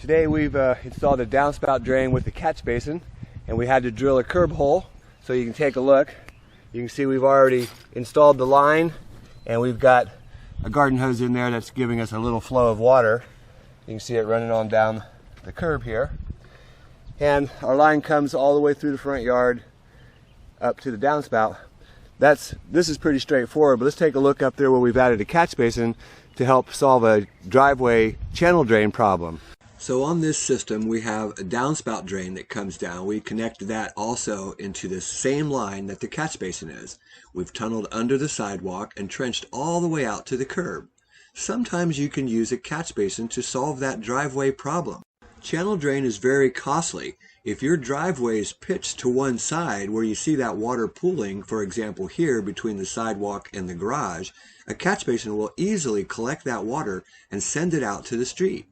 Today we've installed a downspout drain with the catch basin, and we had to drill a curb hole so you can take a look. You can see we've already installed the line, and we've got a garden hose in there that's giving us a little flow of water. You can see it running on down the curb here. And our line comes all the way through the front yard up to the downspout. This is pretty straightforward, but let's take a look up there where we've added a catch basin to help solve a driveway channel drain problem. So on this system we have a downspout drain that comes down. We connect that also into the same line that the catch basin is. We've tunneled under the sidewalk and trenched all the way out to the curb. Sometimes you can use a catch basin to solve that driveway problem. Channel drain is very costly. If your driveway is pitched to one side where you see that water pooling, for example here between the sidewalk and the garage, a catch basin will easily collect that water and send it out to the street.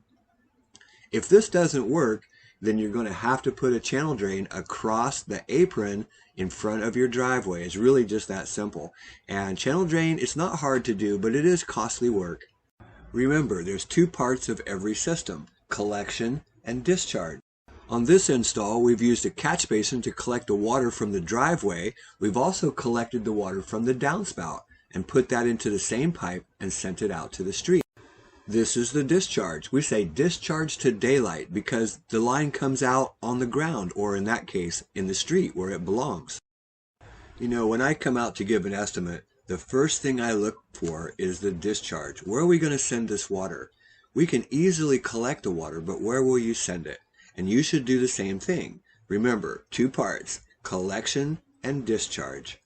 If this doesn't work, then you're going to have to put a channel drain across the apron in front of your driveway. It's really just that simple. And channel drain, it's not hard to do, but it is costly work. Remember, there's two parts of every system: collection and discharge. On this install, we've used a catch basin to collect the water from the driveway. We've also collected the water from the downspout and put that into the same pipe and sent it out to the street. This is the discharge. We say discharge to daylight because the line comes out on the ground, or in that case, in the street where it belongs. You know, when I come out to give an estimate, the first thing I look for is the discharge. Where are we going to send this water? We can easily collect the water, but where will you send it? And you should do the same thing. Remember, two parts: collection and discharge.